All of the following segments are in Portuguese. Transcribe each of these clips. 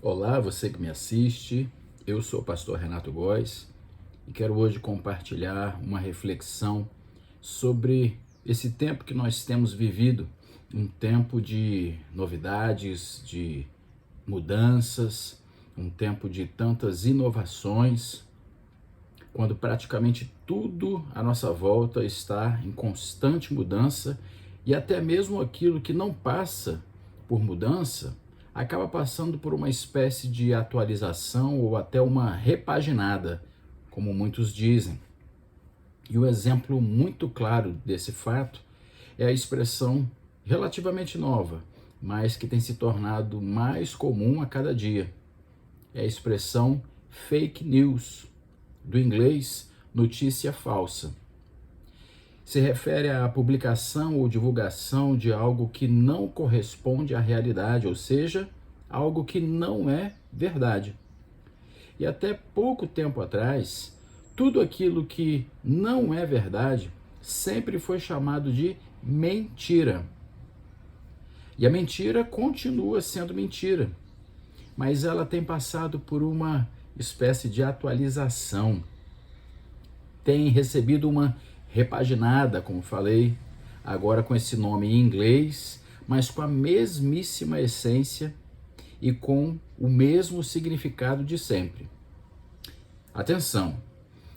Olá, você que me assiste, eu sou o pastor Renato Góes e quero hoje compartilhar uma reflexão sobre esse tempo que nós temos vivido, um tempo de novidades, de mudanças, um tempo de tantas inovações, quando praticamente tudo à nossa volta está em constante mudança e até mesmo aquilo que não passa por mudança acaba passando por uma espécie de atualização ou até uma repaginada, como muitos dizem. E o exemplo muito claro desse fato é a expressão relativamente nova, mas que tem se tornado mais comum a cada dia. É a expressão fake news, do inglês notícia falsa. Se refere à publicação ou divulgação de algo que não corresponde à realidade, ou seja, algo que não é verdade. E até pouco tempo atrás, tudo aquilo que não é verdade sempre foi chamado de mentira. E a mentira continua sendo mentira, mas ela tem passado por uma espécie de atualização. Tem recebido uma repaginada, como falei, agora com esse nome em inglês, mas com a mesmíssima essência e com o mesmo significado de sempre. Atenção,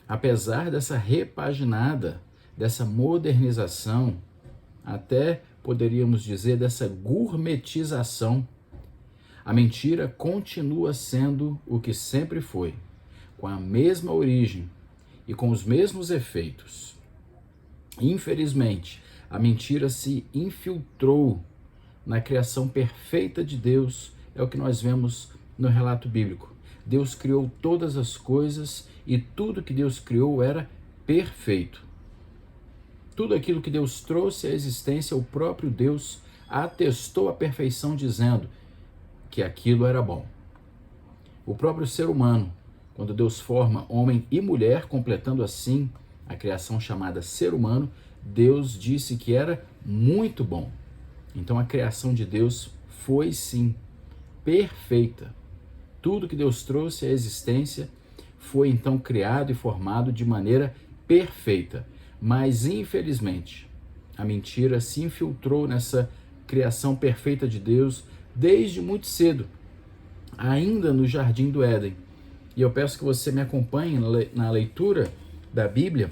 apesar dessa repaginada, dessa modernização, até poderíamos dizer dessa gourmetização, a mentira continua sendo o que sempre foi, com a mesma origem e com os mesmos efeitos. Infelizmente, a mentira se infiltrou na criação perfeita de Deus, é o que nós vemos no relato bíblico. Deus criou todas as coisas e tudo que Deus criou era perfeito. Tudo aquilo que Deus trouxe à existência, o próprio Deus atestou a perfeição, dizendo que aquilo era bom. O próprio ser humano, quando Deus forma homem e mulher, completando assim a criação chamada ser humano, Deus disse que era muito bom. Então a criação de Deus foi sim perfeita. Tudo que Deus trouxe à existência foi então criado e formado de maneira perfeita. Mas infelizmente a mentira se infiltrou nessa criação perfeita de Deus desde muito cedo, ainda no Jardim do Éden. E eu peço que você me acompanhe na leitura da Bíblia,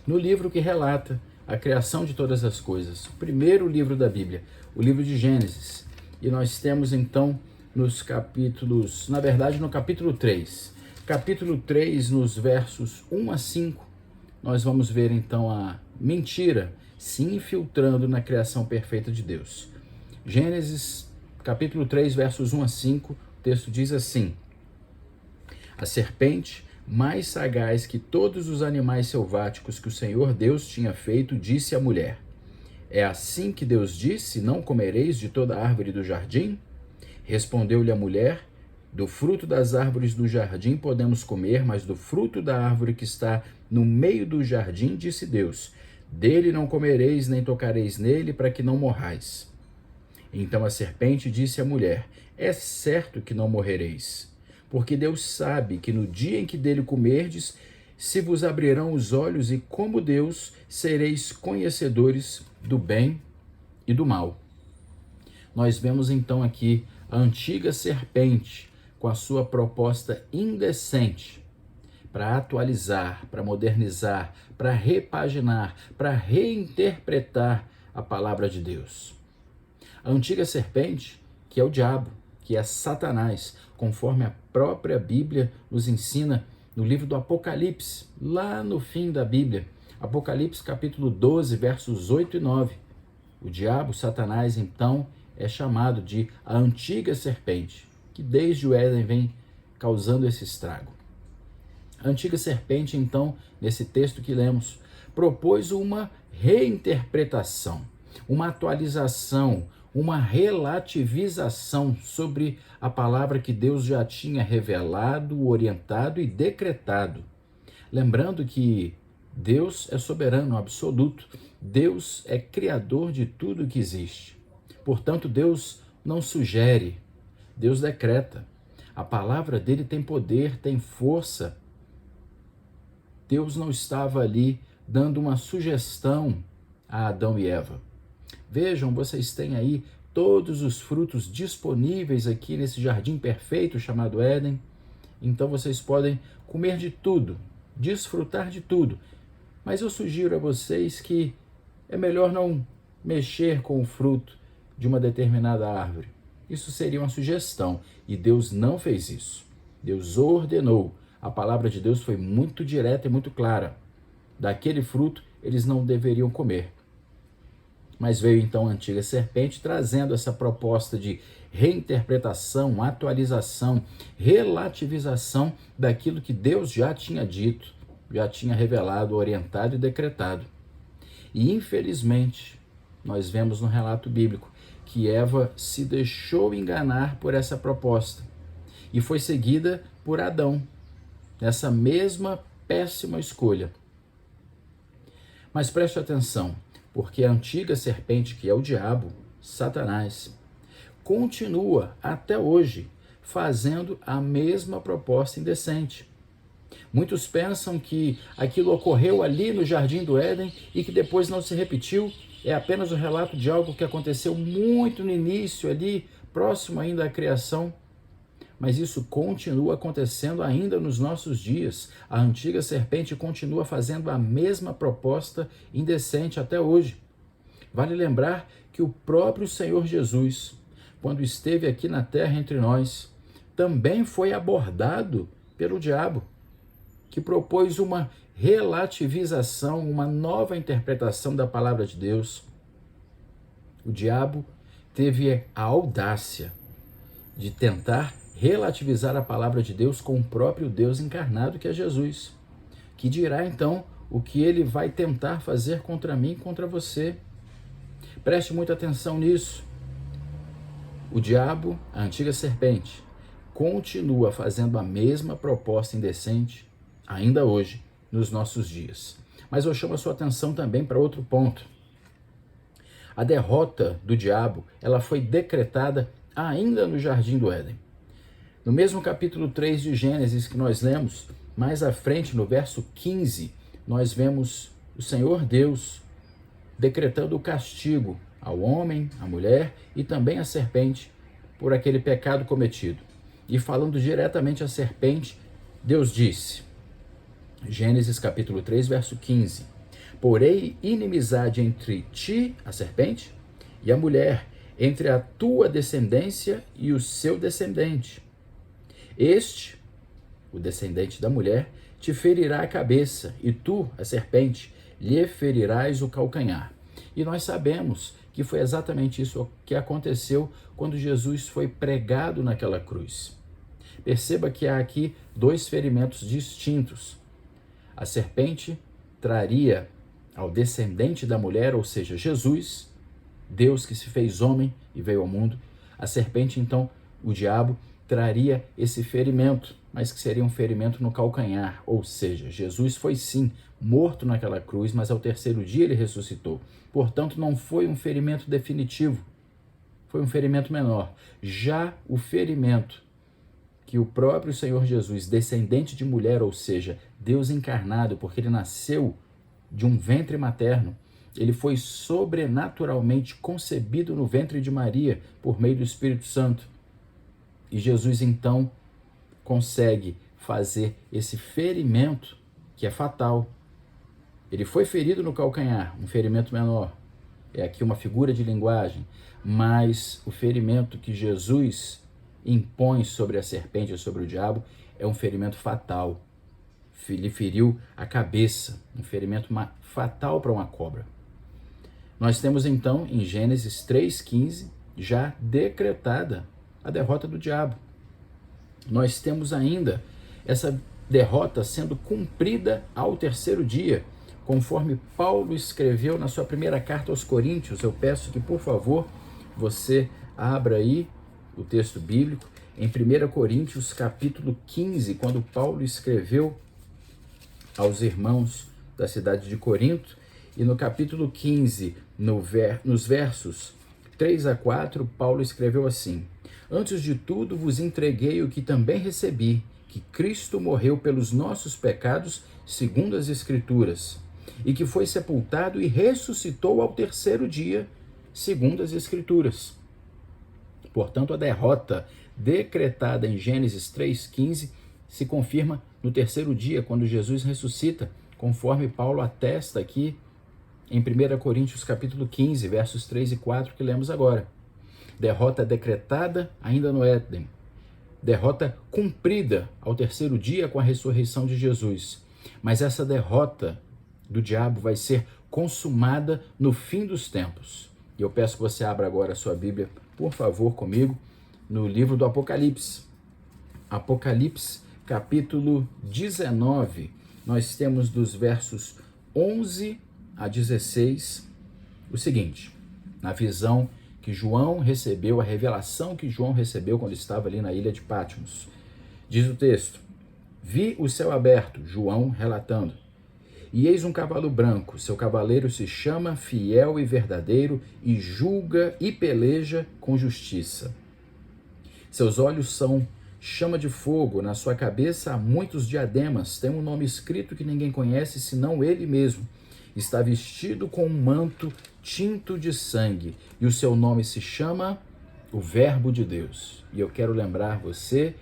no livro que relata a criação de todas as coisas. O primeiro livro da Bíblia, o livro de Gênesis. E nós temos então nos capítulos, na verdade no capítulo 3. Capítulo 3, nos versos 1 a 5, nós vamos ver então a mentira se infiltrando na criação perfeita de Deus. Gênesis, capítulo 3, versos 1 a 5, o texto diz assim: a serpente, mais sagaz que todos os animais selváticos que o Senhor Deus tinha feito, disse à mulher: é assim que Deus disse, não comereis de toda árvore do jardim? Respondeu-lhe a mulher: do fruto das árvores do jardim podemos comer, mas do fruto da árvore que está no meio do jardim, disse Deus: dele não comereis, nem tocareis nele, para que não morrais. Então a serpente disse à mulher: é certo que não morrereis, porque Deus sabe que no dia em que dele comerdes, se vos abrirão os olhos e, como Deus, sereis conhecedores do bem e do mal. Nós vemos então aqui a antiga serpente com a sua proposta indecente para atualizar, para modernizar, para repaginar, para reinterpretar a palavra de Deus. A antiga serpente, que é o diabo, que é Satanás, conforme a própria Bíblia nos ensina no livro do Apocalipse, lá no fim da Bíblia, Apocalipse capítulo 12, versos 8 e 9. O diabo, Satanás, então, é chamado de a antiga serpente, que desde o Éden vem causando esse estrago. A antiga serpente, então, nesse texto que lemos, propôs uma reinterpretação, uma atualização, uma relativização sobre a palavra que Deus já tinha revelado, orientado e decretado. Lembrando que Deus é soberano absoluto, Deus é criador de tudo que existe. Portanto, Deus não sugere, Deus decreta. A palavra dele tem poder, tem força. Deus não estava ali dando uma sugestão a Adão e Eva. Vejam, vocês têm aí todos os frutos disponíveis aqui nesse jardim perfeito chamado Éden. Então vocês podem comer de tudo, desfrutar de tudo. Mas eu sugiro a vocês que é melhor não mexer com o fruto de uma determinada árvore. Isso seria uma sugestão e Deus não fez isso. Deus ordenou. A palavra de Deus foi muito direta e muito clara. Daquele fruto eles não deveriam comer. Mas veio então a antiga serpente trazendo essa proposta de reinterpretação, atualização, relativização daquilo que Deus já tinha dito, já tinha revelado, orientado e decretado. E infelizmente, nós vemos no relato bíblico que Eva se deixou enganar por essa proposta e foi seguida por Adão, nessa mesma péssima escolha. Mas preste atenção, porque a antiga serpente, que é o diabo, Satanás, continua até hoje fazendo a mesma proposta indecente. Muitos pensam que aquilo ocorreu ali no Jardim do Éden e que depois não se repetiu. É apenas o relato de algo que aconteceu muito no início ali, próximo ainda à criação. Mas isso continua acontecendo ainda nos nossos dias. A antiga serpente continua fazendo a mesma proposta indecente até hoje. Vale lembrar que o próprio Senhor Jesus, quando esteve aqui na terra entre nós, também foi abordado pelo diabo, que propôs uma relativização, uma nova interpretação da palavra de Deus. O diabo teve a audácia de tentar relativizar a palavra de Deus com o próprio Deus encarnado, que é Jesus, que dirá então o que ele vai tentar fazer contra mim e contra você. Preste muita atenção nisso. O diabo, a antiga serpente, continua fazendo a mesma proposta indecente ainda hoje, nos nossos dias. Mas eu chamo a sua atenção também para outro ponto. A derrota do diabo, ela foi decretada ainda no Jardim do Éden. No mesmo capítulo 3 de Gênesis que nós lemos, mais à frente, no verso 15, nós vemos o Senhor Deus decretando o castigo ao homem, à mulher e também à serpente por aquele pecado cometido. E falando diretamente à serpente, Deus disse, Gênesis capítulo 3, verso 15, porém inimizade entre ti, a serpente, e a mulher, entre a tua descendência e o seu descendente. Este, o descendente da mulher, te ferirá a cabeça, e tu, a serpente, lhe ferirás o calcanhar. E nós sabemos que foi exatamente isso que aconteceu quando Jesus foi pregado naquela cruz. Perceba que há aqui dois ferimentos distintos. A serpente traria ao descendente da mulher, ou seja, Jesus, Deus que se fez homem e veio ao mundo. A serpente, então, o diabo, traria esse ferimento, mas que seria um ferimento no calcanhar, ou seja, Jesus foi sim morto naquela cruz, mas ao terceiro dia ele ressuscitou. Portanto, não foi um ferimento definitivo, foi um ferimento menor. Já o ferimento que o próprio Senhor Jesus, descendente de mulher, ou seja, Deus encarnado, porque ele nasceu de um ventre materno, ele foi sobrenaturalmente concebido no ventre de Maria por meio do Espírito Santo. E Jesus, então, consegue fazer esse ferimento que é fatal. Ele foi ferido no calcanhar, um ferimento menor. É aqui uma figura de linguagem, mas o ferimento que Jesus impõe sobre a serpente ou sobre o diabo é um ferimento fatal. Ele feriu a cabeça, um ferimento fatal para uma cobra. Nós temos então em Gênesis 3,15 já decretada a derrota do diabo. Nós temos ainda essa derrota sendo cumprida ao terceiro dia, conforme Paulo escreveu na sua primeira carta aos Coríntios. Eu peço que, por favor, você abra aí o texto bíblico em 1 Coríntios capítulo 15, quando Paulo escreveu aos irmãos da cidade de Corinto, e no capítulo 15, nos versos 3 a 4, Paulo escreveu assim: Antes de tudo vos entreguei o que também recebi, que Cristo morreu pelos nossos pecados, segundo as Escrituras, e que foi sepultado e ressuscitou ao terceiro dia, segundo as Escrituras. Portanto, a derrota decretada em Gênesis 3,15 se confirma no terceiro dia, quando Jesus ressuscita, conforme Paulo atesta aqui em 1 Coríntios capítulo 15, versos 3 e 4, que lemos agora. Derrota decretada ainda no Éden. Derrota cumprida ao terceiro dia com a ressurreição de Jesus. Mas essa derrota do diabo vai ser consumada no fim dos tempos. E eu peço que você abra agora a sua Bíblia, por favor, comigo, no livro do Apocalipse. Apocalipse, capítulo 19. Nós temos dos versos 11 a 16 o seguinte: na visão que João recebeu, a revelação que João recebeu quando estava ali na ilha de Patmos. Diz o texto: vi o céu aberto, João relatando, e eis um cavalo branco, seu cavaleiro se chama Fiel e Verdadeiro, e julga e peleja com justiça. Seus olhos são chama de fogo, na sua cabeça há muitos diademas, tem um nome escrito que ninguém conhece senão ele mesmo. Está vestido com um manto tinto de sangue, e o seu nome se chama o Verbo de Deus. E eu quero lembrar você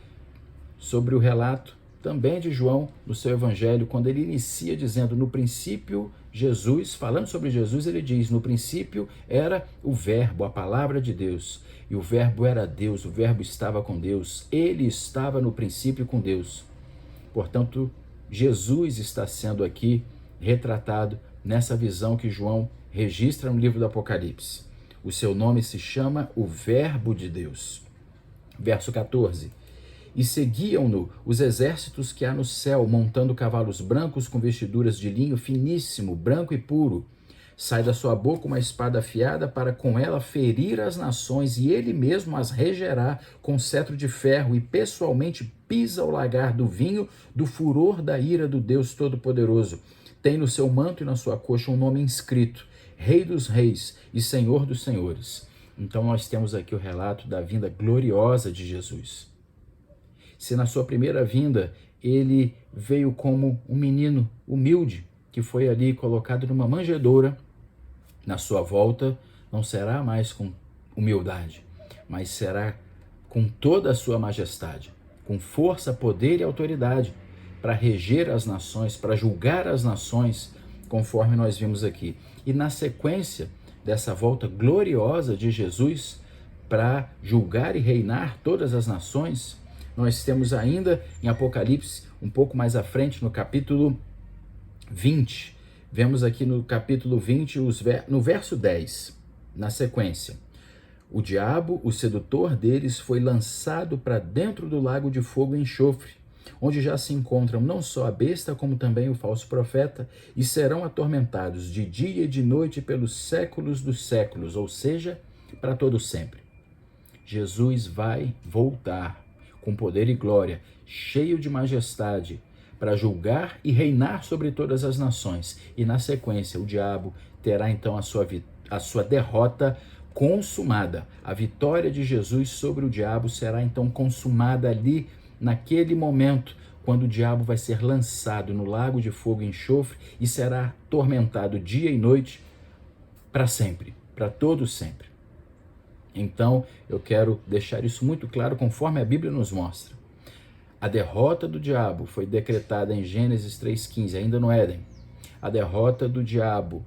sobre o relato também de João no seu evangelho, quando ele inicia dizendo: no princípio Jesus, falando sobre Jesus, ele diz: no princípio era o Verbo, a palavra de Deus, e o Verbo era Deus, o Verbo estava com Deus, ele estava no princípio com Deus. Portanto, Jesus está sendo aqui retratado nessa visão que João registra no livro do Apocalipse. O seu nome se chama o Verbo de Deus. Verso 14. E seguiam-no os exércitos que há no céu, montando cavalos brancos com vestiduras de linho finíssimo, branco e puro. Sai da sua boca uma espada afiada para com ela ferir as nações, e ele mesmo as regerá com cetro de ferro, e pessoalmente pisa o lagar do vinho do furor da ira do Deus Todo-Poderoso. Tem no seu manto e na sua coxa um nome inscrito: Rei dos Reis e Senhor dos Senhores. Então nós temos aqui o relato da vinda gloriosa de Jesus. Se na sua primeira vinda ele veio como um menino humilde, que foi ali colocado numa manjedoura, na sua volta não será mais com humildade, mas será com toda a sua majestade, com força, poder e autoridade, para reger as nações, para julgar as nações, conforme nós vimos aqui. E na sequência dessa volta gloriosa de Jesus para julgar e reinar todas as nações, nós temos ainda em Apocalipse, um pouco mais à frente, no capítulo 20, vemos aqui no capítulo 20, no verso 10, na sequência: o diabo, o sedutor deles, foi lançado para dentro do lago de fogo e enxofre, onde já se encontram não só a besta, como também o falso profeta, e serão atormentados de dia e de noite pelos séculos dos séculos, ou seja, para todo sempre. Jesus vai voltar com poder e glória, cheio de majestade, para julgar e reinar sobre todas as nações. E na sequência, o diabo terá então a sua derrota consumada. A vitória de Jesus sobre o diabo será então consumada ali, naquele momento, quando o diabo vai ser lançado no lago de fogo e enxofre e será atormentado dia e noite para sempre, para todo sempre. Então, eu quero deixar isso muito claro, conforme a Bíblia nos mostra. A derrota do diabo foi decretada em Gênesis 3,15, ainda no Éden. A derrota do diabo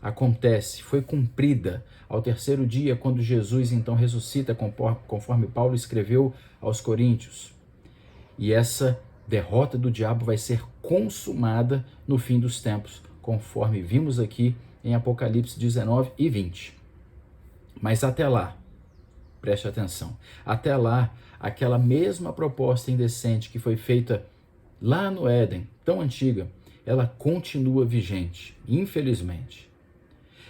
acontece, foi cumprida ao terceiro dia, quando Jesus então ressuscita, conforme Paulo escreveu aos Coríntios. E essa derrota do diabo vai ser consumada no fim dos tempos, conforme vimos aqui em Apocalipse 19 e 20. Mas até lá, preste atenção, até lá, aquela mesma proposta indecente que foi feita lá no Éden, tão antiga, ela continua vigente, infelizmente.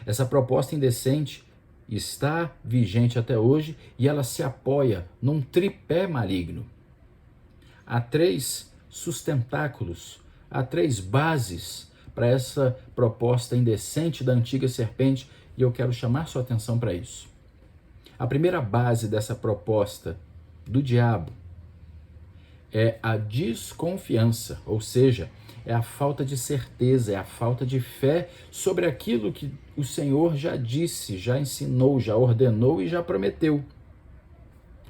Essa proposta indecente está vigente até hoje e ela se apoia num tripé maligno. Há 3 sustentáculos, há 3 bases para essa proposta indecente da antiga serpente, e eu quero chamar sua atenção para isso. A primeira base dessa proposta do diabo é a desconfiança, ou seja, é a falta de certeza, é a falta de fé sobre aquilo que o Senhor já disse, já ensinou, já ordenou e já prometeu.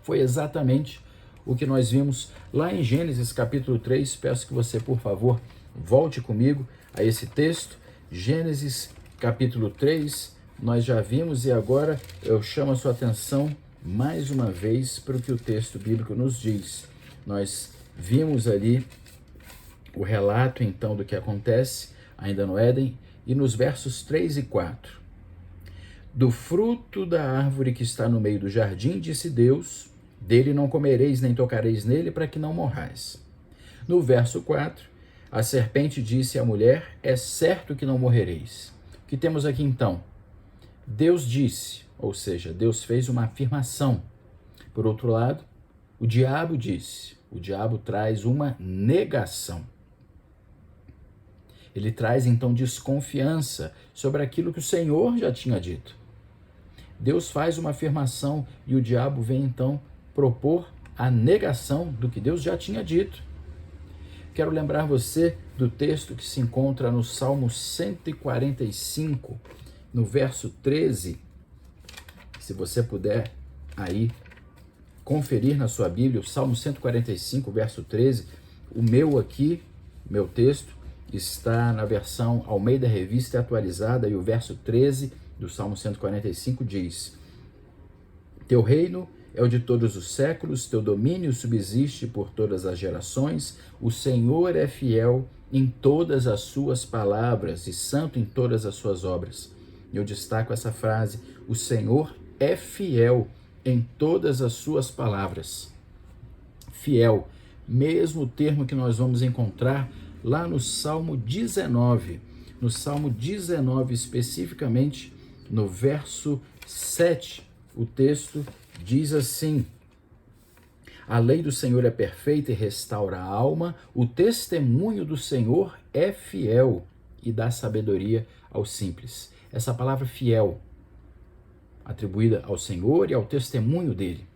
Foi exatamente o que nós vimos lá em Gênesis capítulo 3. Peço que você, por favor, volte comigo a esse texto. Gênesis capítulo 3, nós já vimos e agora eu chamo a sua atenção mais uma vez para o que o texto bíblico nos diz. Nós vimos ali o relato então do que acontece ainda no Éden e nos versos 3 e 4. Do fruto da árvore que está no meio do jardim, disse Deus, dele não comereis nem tocareis nele para que não morrais. No verso 4, a serpente disse à mulher, é certo que não morrereis. O que temos aqui então? Deus disse, ou seja, Deus fez uma afirmação. Por outro lado, o diabo disse, o diabo traz uma negação. Ele traz então desconfiança sobre aquilo que o Senhor já tinha dito. Deus faz uma afirmação e o diabo vem então propor a negação do que Deus já tinha dito. Quero lembrar você do texto que se encontra no Salmo 145, no verso 13. Se você puder aí conferir na sua Bíblia, o Salmo 145, verso 13, o meu texto, está na versão Almeida Revista e Atualizada, e o verso 13 do Salmo 145 diz: Teu reino é o de todos os séculos, teu domínio subsiste por todas as gerações, o Senhor é fiel em todas as suas palavras e santo em todas as suas obras. Eu destaco essa frase, o Senhor é fiel em todas as suas palavras. Fiel, mesmo termo que nós vamos encontrar lá no Salmo 19. No Salmo 19, especificamente, no verso 7, o texto diz assim: A lei do Senhor é perfeita e restaura a alma, o testemunho do Senhor é fiel e dá sabedoria aos simples. Essa palavra fiel, atribuída ao Senhor e ao testemunho dele.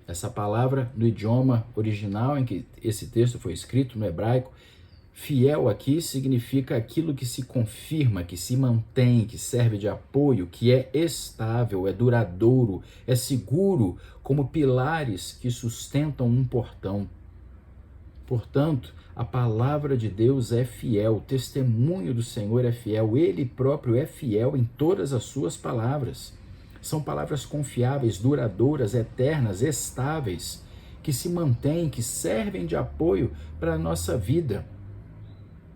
Essa palavra, no idioma original em que esse texto foi escrito, no hebraico, fiel aqui significa aquilo que se confirma, que se mantém, que serve de apoio, que é estável, é duradouro, é seguro, como pilares que sustentam um portão. Portanto, a palavra de Deus é fiel, o testemunho do Senhor é fiel, ele próprio é fiel em todas as suas palavras. São palavras confiáveis, duradouras, eternas, estáveis, que se mantêm, que servem de apoio para a nossa vida.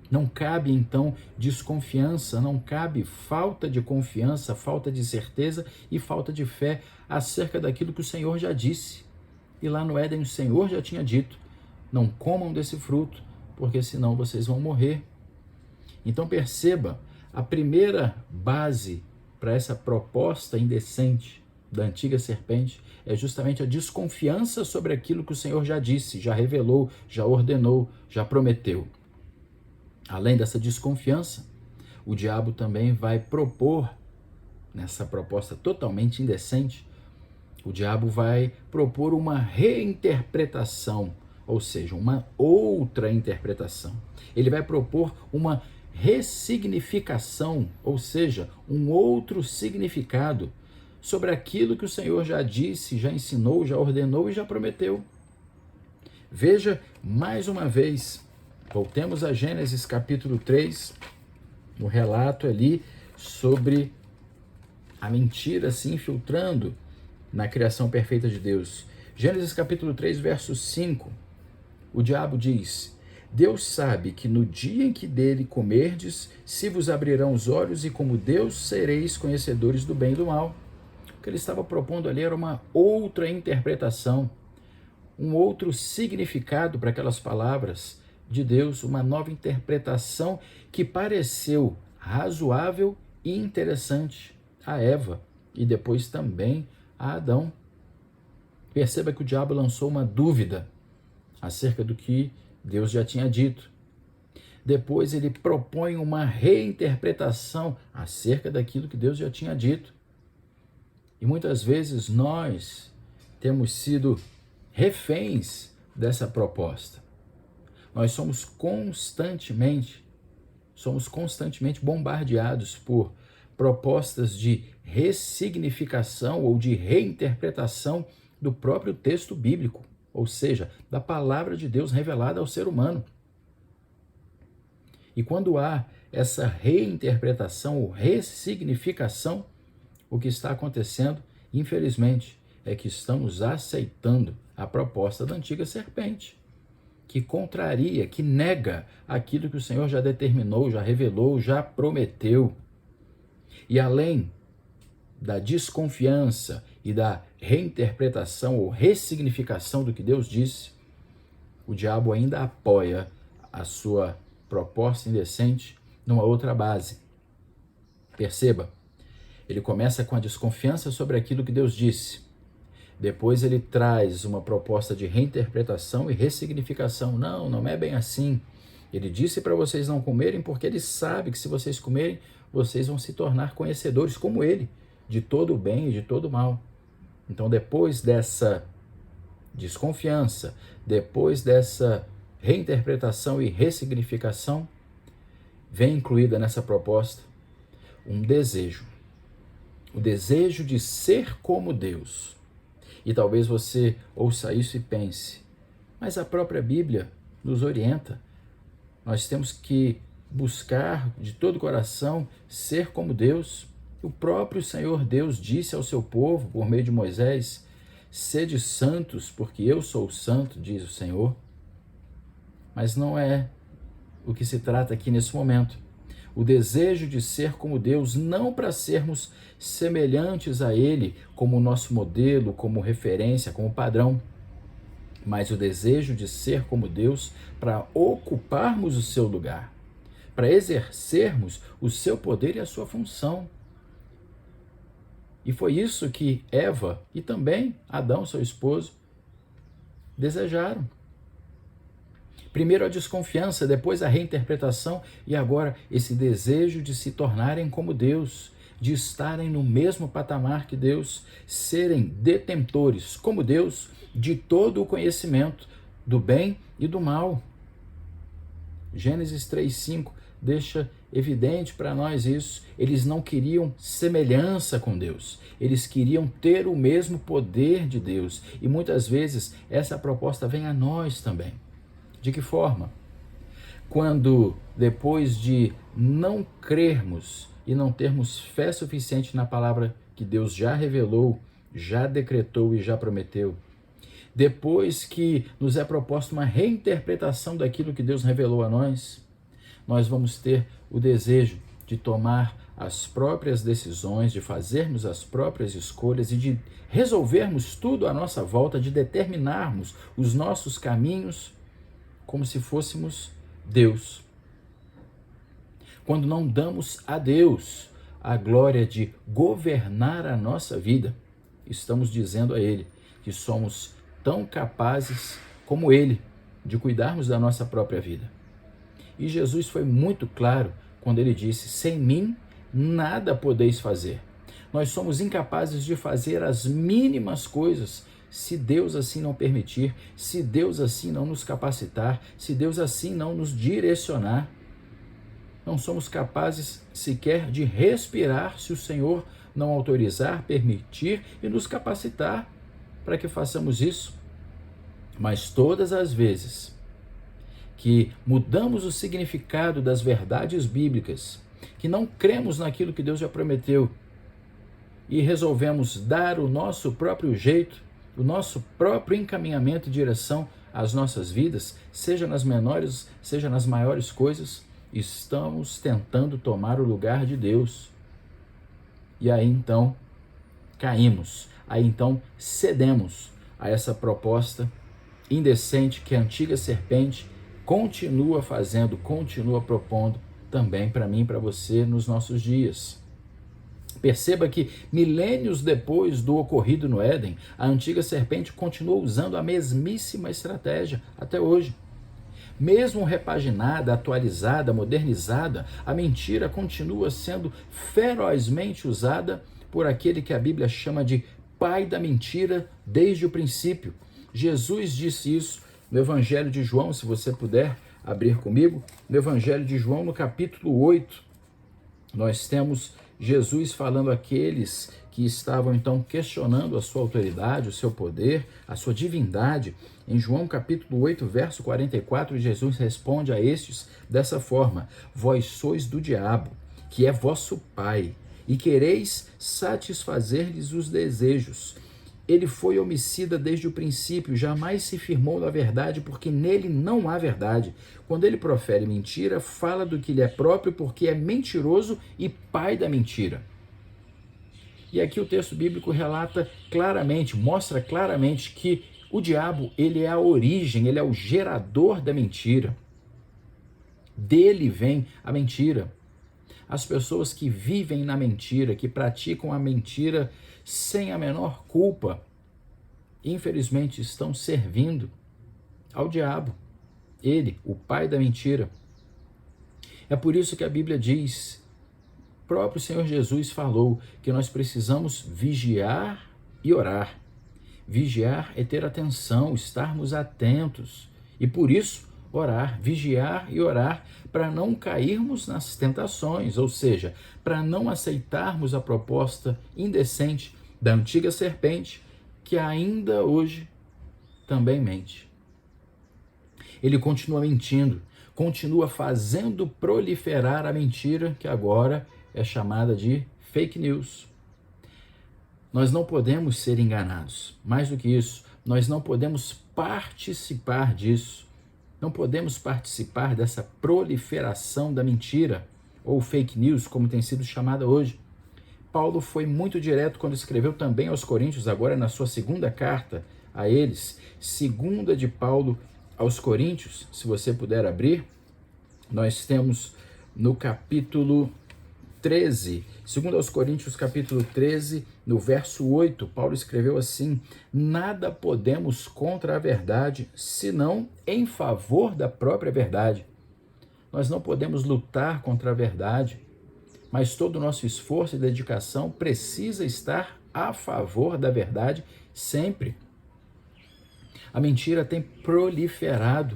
Não cabe, então, desconfiança, não cabe falta de confiança, falta de certeza e falta de fé acerca daquilo que o Senhor já disse. E lá no Éden o Senhor já tinha dito, não comam desse fruto, porque senão vocês vão morrer. Então perceba, a primeira base para essa proposta indecente da antiga serpente é justamente a desconfiança sobre aquilo que o Senhor já disse, já revelou, já ordenou, já prometeu. Além dessa desconfiança, o diabo também vai propor, nessa proposta totalmente indecente, o diabo vai propor uma reinterpretação, ou seja, uma outra interpretação. Ele vai propor uma ressignificação, ou seja, um outro significado sobre aquilo que o Senhor já disse, já ensinou, já ordenou e já prometeu. Veja mais uma vez, voltemos a Gênesis capítulo 3, no relato ali sobre a mentira se infiltrando na criação perfeita de Deus. Gênesis capítulo 3, verso 5, o diabo diz: Deus sabe que no dia em que dele comerdes, se vos abrirão os olhos e como Deus sereis conhecedores do bem e do mal. O que ele estava propondo ali era uma outra interpretação, um outro significado para aquelas palavras de Deus, uma nova interpretação que pareceu razoável e interessante a Eva e depois também a Adão. Perceba que o diabo lançou uma dúvida acerca do que Deus já tinha dito. Depois ele propõe uma reinterpretação acerca daquilo que Deus já tinha dito. E muitas vezes nós temos sido reféns dessa proposta. Nós somos constantemente bombardeados por propostas de ressignificação ou de reinterpretação do próprio texto bíblico, ou seja, da palavra de Deus revelada ao ser humano. E quando há essa reinterpretação ou ressignificação, o que está acontecendo, infelizmente, é que estamos aceitando a proposta da antiga serpente, que contraria, que nega aquilo que o Senhor já determinou, já revelou, já prometeu. E além da desconfiança e da reinterpretação ou ressignificação do que Deus disse, o diabo ainda apoia a sua proposta indecente numa outra base. Perceba, ele começa com a desconfiança sobre aquilo que Deus disse. Depois ele traz uma proposta de reinterpretação e ressignificação. Não é bem assim. Ele disse para vocês não comerem porque ele sabe que se vocês comerem, vocês vão se tornar conhecedores como ele, de todo o bem e de todo o mal. Então, depois dessa desconfiança, depois dessa reinterpretação e ressignificação, vem incluída nessa proposta um desejo. O desejo de ser como Deus. E talvez você ouça isso e pense, mas a própria Bíblia nos orienta. Nós temos que buscar de todo o coração ser como Deus. O próprio Senhor Deus disse ao seu povo, por meio de Moisés, sede santos, porque eu sou santo, diz o Senhor. Mas não é o que se trata aqui nesse momento. O desejo de ser como Deus, não para sermos semelhantes a Ele, como nosso modelo, como referência, como padrão, mas o desejo de ser como Deus para ocuparmos o seu lugar, para exercermos o seu poder e a sua função. E foi isso que Eva e também Adão, seu esposo, desejaram. Primeiro a desconfiança, depois a reinterpretação e agora esse desejo de se tornarem como Deus, de estarem no mesmo patamar que Deus, serem detentores, como Deus, de todo o conhecimento do bem e do mal. Gênesis 3:5 deixa evidente para nós isso. Eles não queriam semelhança com Deus, eles queriam ter o mesmo poder de Deus. E muitas vezes essa proposta vem a nós também. De que forma? Quando, depois de não crermos e não termos fé suficiente na palavra que Deus já revelou, já decretou e já prometeu, depois que nos é proposta uma reinterpretação daquilo que Deus revelou a nós, nós vamos ter o desejo de tomar as próprias decisões, de fazermos as próprias escolhas e de resolvermos tudo à nossa volta, de determinarmos os nossos caminhos como se fôssemos Deus. Quando não damos a Deus a glória de governar a nossa vida, estamos dizendo a Ele que somos tão capazes como Ele de cuidarmos da nossa própria vida. E Jesus foi muito claro quando Ele disse, sem mim nada podeis fazer. Nós somos incapazes de fazer as mínimas coisas se Deus assim não permitir, se Deus assim não nos capacitar, se Deus assim não nos direcionar. Não somos capazes sequer de respirar se o Senhor não autorizar, permitir e nos capacitar para que façamos isso. Mas todas as vezes que mudamos o significado das verdades bíblicas, que não cremos naquilo que Deus já prometeu e resolvemos dar o nosso próprio jeito, o nosso próprio encaminhamento e direção às nossas vidas, seja nas menores, seja nas maiores coisas, estamos tentando tomar o lugar de Deus. E aí então caímos, aí então cedemos a essa proposta indecente que a antiga serpente continua fazendo, continua propondo também para mim e para você nos nossos dias. Perceba que milênios depois do ocorrido no Éden, a antiga serpente continua usando a mesmíssima estratégia até hoje. Mesmo repaginada, atualizada, modernizada, a mentira continua sendo ferozmente usada por aquele que a Bíblia chama de pai da mentira desde o princípio. Jesus disse isso no Evangelho de João, se você puder abrir comigo, no Evangelho de João, no capítulo 8, nós temos Jesus falando àqueles que estavam então questionando a sua autoridade, o seu poder, a sua divindade. Em João capítulo 8, verso 44, Jesus responde a estes dessa forma: vós sois do diabo, que é vosso pai, e quereis satisfazer-lhes os desejos. Ele foi homicida desde o princípio, jamais se firmou na verdade, porque nele não há verdade. Quando ele profere mentira, fala do que lhe é próprio, porque é mentiroso e pai da mentira. E aqui o texto bíblico relata claramente, mostra claramente que o diabo, ele é a origem, ele é o gerador da mentira. Dele vem a mentira. As pessoas que vivem na mentira, que praticam a mentira sem a menor culpa, infelizmente estão servindo ao diabo, ele, o pai da mentira. É por isso que a Bíblia diz, o próprio Senhor Jesus falou que nós precisamos vigiar e orar. Vigiar é ter atenção, estarmos atentos, e por isso orar, vigiar e orar para não cairmos nas tentações, ou seja, para não aceitarmos a proposta indecente da antiga serpente, que ainda hoje também mente. Ele continua mentindo, continua fazendo proliferar a mentira, que agora é chamada de fake news. Nós não podemos ser enganados. Mais do que isso, nós não podemos participar disso. Não podemos participar dessa proliferação da mentira, ou fake news, como tem sido chamada hoje. Paulo foi muito direto quando escreveu também aos Coríntios, agora na sua segunda carta a eles, segunda de Paulo aos Coríntios, se você puder abrir, nós temos no capítulo 13, segundo aos Coríntios capítulo 13, no verso 8, Paulo escreveu assim: nada podemos contra a verdade, senão em favor da própria verdade. Nós não podemos lutar contra a verdade, mas todo o nosso esforço e dedicação precisa estar a favor da verdade sempre. A mentira tem proliferado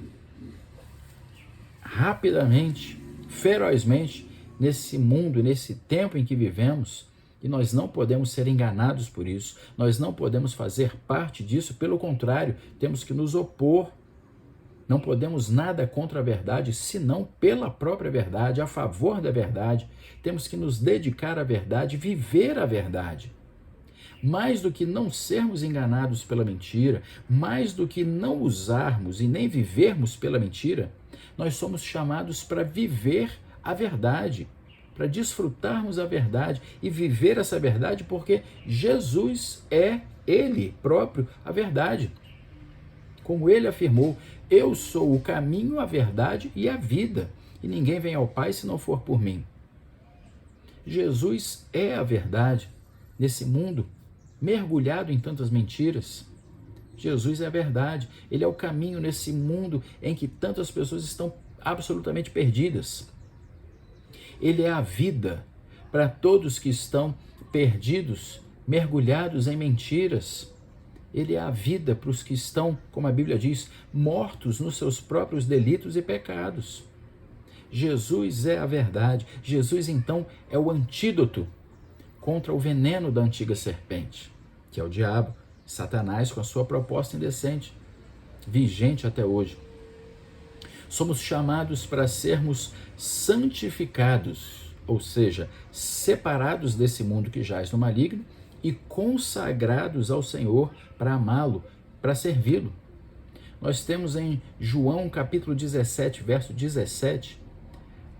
rapidamente, ferozmente, nesse mundo, nesse tempo em que vivemos, e nós não podemos ser enganados por isso, nós não podemos fazer parte disso, pelo contrário, temos que nos opor. Não podemos nada contra a verdade, senão pela própria verdade, a favor da verdade. Temos que nos dedicar à verdade, viver a verdade. Mais do que não sermos enganados pela mentira, mais do que não usarmos e nem vivermos pela mentira, nós somos chamados para viver a verdade, para desfrutarmos a verdade e viver essa verdade, porque Jesus é Ele próprio a verdade. Como Ele afirmou, eu sou o caminho, a verdade e a vida, e ninguém vem ao Pai se não for por mim. Jesus é a verdade nesse mundo mergulhado em tantas mentiras. Jesus é a verdade, Ele é o caminho nesse mundo em que tantas pessoas estão absolutamente perdidas. Ele é a vida para todos que estão perdidos, mergulhados em mentiras. Ele é a vida para os que estão, como a Bíblia diz, mortos nos seus próprios delitos e pecados. Jesus é a verdade. Jesus, então, é o antídoto contra o veneno da antiga serpente, que é o diabo, Satanás, com a sua proposta indecente, vigente até hoje. Somos chamados para sermos santificados, ou seja, separados desse mundo que jaz no maligno e consagrados ao Senhor para amá-lo, para servi-lo. Nós temos em João capítulo 17, verso 17,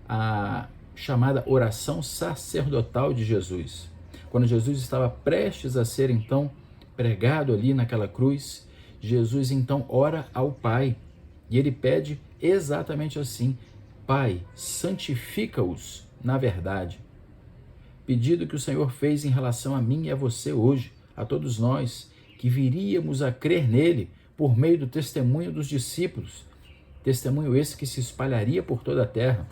a chamada oração sacerdotal de Jesus. Quando Jesus estava prestes a ser então pregado ali naquela cruz, Jesus então ora ao Pai e ele pede exatamente assim: Pai, santifica-os na verdade. Pedido que o Senhor fez em relação a mim e a você hoje, a todos nós, que viríamos a crer nele por meio do testemunho dos discípulos, testemunho esse que se espalharia por toda a terra.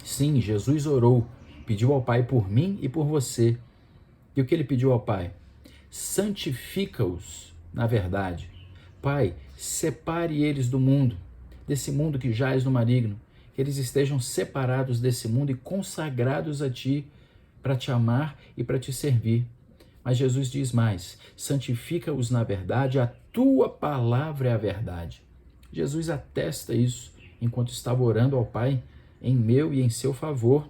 Sim, Jesus orou, pediu ao Pai por mim e por você, E o que ele pediu ao Pai? Santifica-os na verdade. Pai, separe eles do mundo, desse mundo que jaz no maligno, que eles estejam separados desse mundo e consagrados a Ti, para Te amar e para Te servir. Mas Jesus diz mais: santifica-os na verdade, a Tua palavra é a verdade. Jesus atesta isso enquanto estava orando ao Pai em meu e em seu favor.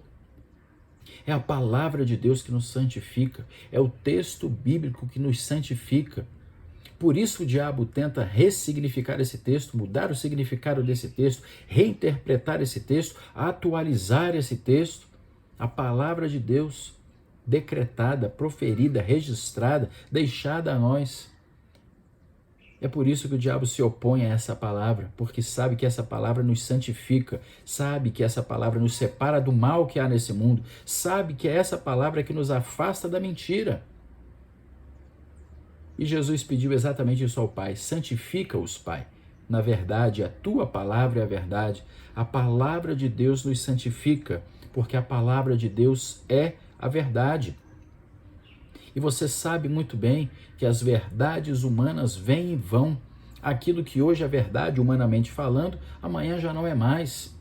É a palavra de Deus que nos santifica, é o texto bíblico que nos santifica. Por isso o diabo tenta ressignificar esse texto, mudar o significado desse texto, reinterpretar esse texto, atualizar esse texto. A palavra de Deus decretada, proferida, registrada, deixada a nós. É por isso que o diabo se opõe a essa palavra, porque sabe que essa palavra nos santifica, sabe que essa palavra nos separa do mal que há nesse mundo, sabe que é essa palavra que nos afasta da mentira. E Jesus pediu exatamente isso ao Pai: santifica-os, Pai. Na verdade, a Tua palavra é a verdade. A palavra de Deus nos santifica, porque a palavra de Deus é a verdade. E você sabe muito bem que as verdades humanas vêm e vão. Aquilo que hoje é verdade, humanamente falando, amanhã já não é mais.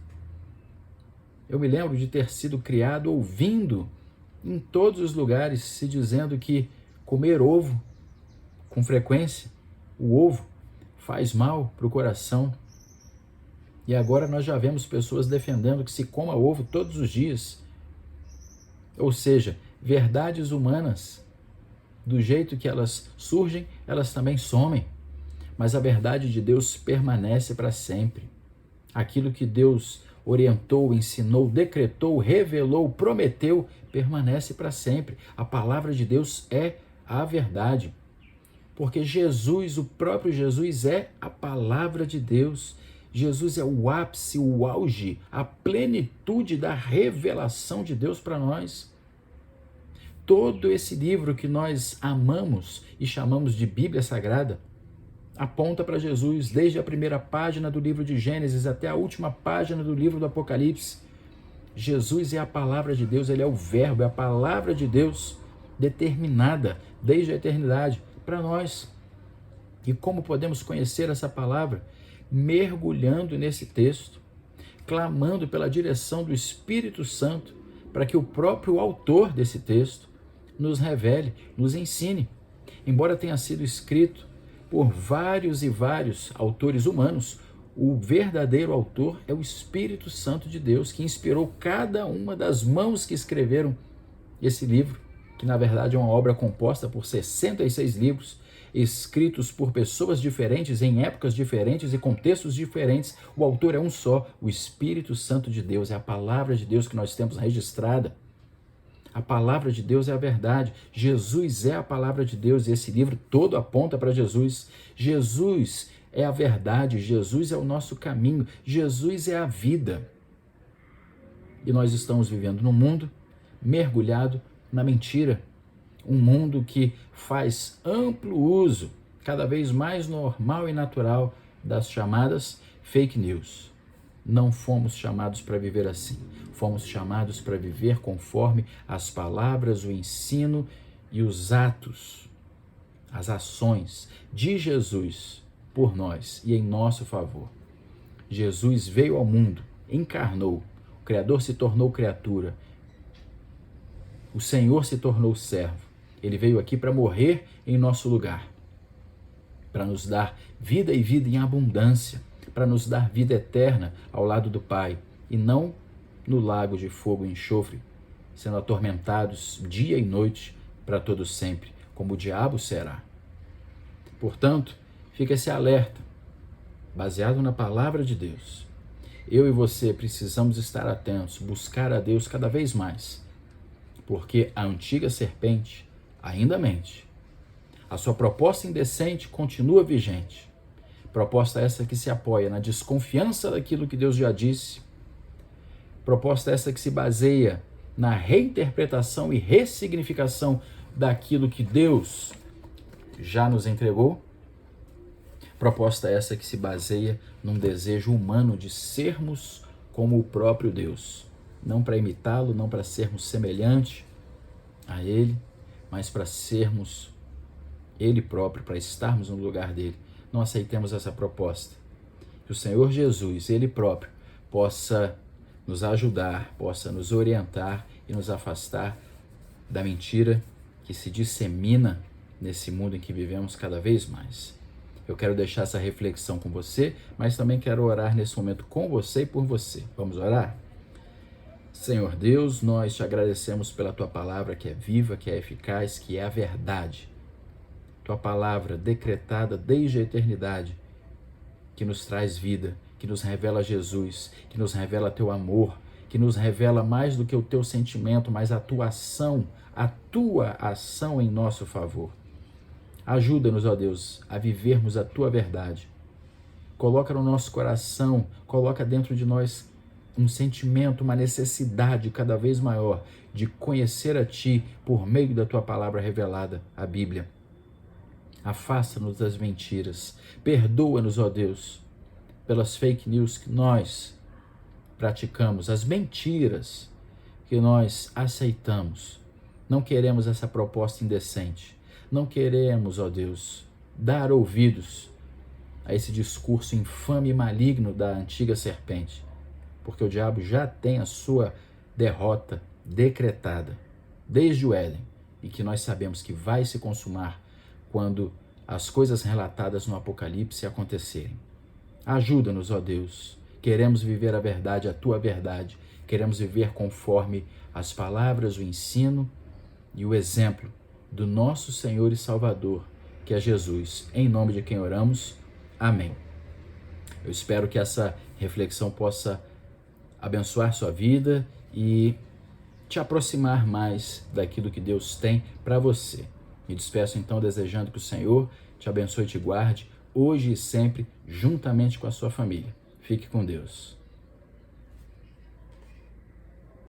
Eu me lembro de ter sido criado ouvindo em todos os lugares se dizendo que comer ovo com frequência, o ovo, faz mal para o coração. E agora nós já vemos pessoas defendendo que se coma ovo todos os dias. Ou seja, verdades humanas, do jeito que elas surgem, elas também somem. Mas a verdade de Deus permanece para sempre. Aquilo que Deus orientou, ensinou, decretou, revelou, prometeu, permanece para sempre. A palavra de Deus é a verdade. Porque Jesus, o próprio Jesus, é a palavra de Deus. Jesus é o ápice, o auge, a plenitude da revelação de Deus para nós. Todo esse livro que nós amamos e chamamos de Bíblia Sagrada aponta para Jesus, desde a primeira página do livro de Gênesis até a última página do livro do Apocalipse. Jesus é a palavra de Deus, ele é o verbo, é a palavra de Deus determinada desde a eternidade para nós. E como podemos conhecer essa palavra? Mergulhando nesse texto, clamando pela direção do Espírito Santo, para que o próprio autor desse texto nos revele, nos ensine. Embora tenha sido escrito por vários e vários autores humanos, o verdadeiro autor é o Espírito Santo de Deus, que inspirou cada uma das mãos que escreveram esse livro, que na verdade é uma obra composta por 66 livros, escritos por pessoas diferentes, em épocas diferentes e contextos diferentes. O autor é um só, o Espírito Santo de Deus, é a palavra de Deus que nós temos registrada. A palavra de Deus é a verdade. Jesus é a palavra de Deus e esse livro todo aponta para Jesus. Jesus é a verdade, Jesus é o nosso caminho, Jesus é a vida. E nós estamos vivendo num mundo mergulhado na mentira. Um mundo que faz amplo uso, cada vez mais normal e natural, das chamadas fake news. Não fomos chamados para viver assim. Fomos chamados para viver conforme as palavras, o ensino e os atos, as ações de Jesus por nós e em nosso favor. Jesus veio ao mundo, encarnou, o Criador se tornou criatura, o Senhor se tornou servo. Ele veio aqui para morrer em nosso lugar, para nos dar vida e vida em abundância, para nos dar vida eterna ao lado do Pai, e não no lago de fogo e enxofre, sendo atormentados dia e noite para todo sempre, como o diabo será. Portanto, fica esse alerta, baseado na palavra de Deus. Eu e você precisamos estar atentos, buscar a Deus cada vez mais, porque a antiga serpente ainda mente. A sua proposta indecente continua vigente. Proposta essa que se apoia na desconfiança daquilo que Deus já disse. Proposta essa que se baseia na reinterpretação e ressignificação daquilo que Deus já nos entregou. Proposta essa que se baseia num desejo humano de sermos como o próprio Deus. Não para imitá-lo, não para sermos semelhantes a Ele, mas para sermos Ele próprio, para estarmos no lugar dele. Não aceitemos essa proposta. Que o Senhor Jesus, Ele próprio, possa nos ajudar, possa nos orientar e nos afastar da mentira que se dissemina nesse mundo em que vivemos cada vez mais. Eu quero deixar essa reflexão com você, mas também quero orar nesse momento com você e por você. Vamos orar? Senhor Deus, nós te agradecemos pela Tua palavra que é viva, que é eficaz, que é a verdade. Tua palavra decretada desde a eternidade, que nos traz vida, que nos revela Jesus, que nos revela Teu amor, que nos revela mais do que o Teu sentimento, mas a Tua ação em nosso favor. Ajuda-nos, ó Deus, a vivermos a Tua verdade. Coloca no nosso coração, coloca dentro de nós um sentimento, uma necessidade cada vez maior de conhecer a Ti por meio da Tua palavra revelada, a Bíblia. Afasta-nos das mentiras. Perdoa-nos, ó Deus, pelas fake news que nós praticamos, as mentiras que nós aceitamos. Não queremos essa proposta indecente. Não queremos, ó Deus, dar ouvidos a esse discurso infame e maligno da antiga serpente, porque o diabo já tem a sua derrota decretada desde o Éden e que nós sabemos que vai se consumar quando as coisas relatadas no Apocalipse acontecerem. Ajuda-nos, ó Deus. Queremos viver a verdade, a Tua verdade. Queremos viver conforme as palavras, o ensino e o exemplo do nosso Senhor e Salvador, que é Jesus. Em nome de quem oramos, amém. Eu espero que essa reflexão possa abençoar sua vida e te aproximar mais daquilo que Deus tem para você. Me despeço então desejando que o Senhor te abençoe e te guarde, hoje e sempre, juntamente com a sua família. Fique com Deus.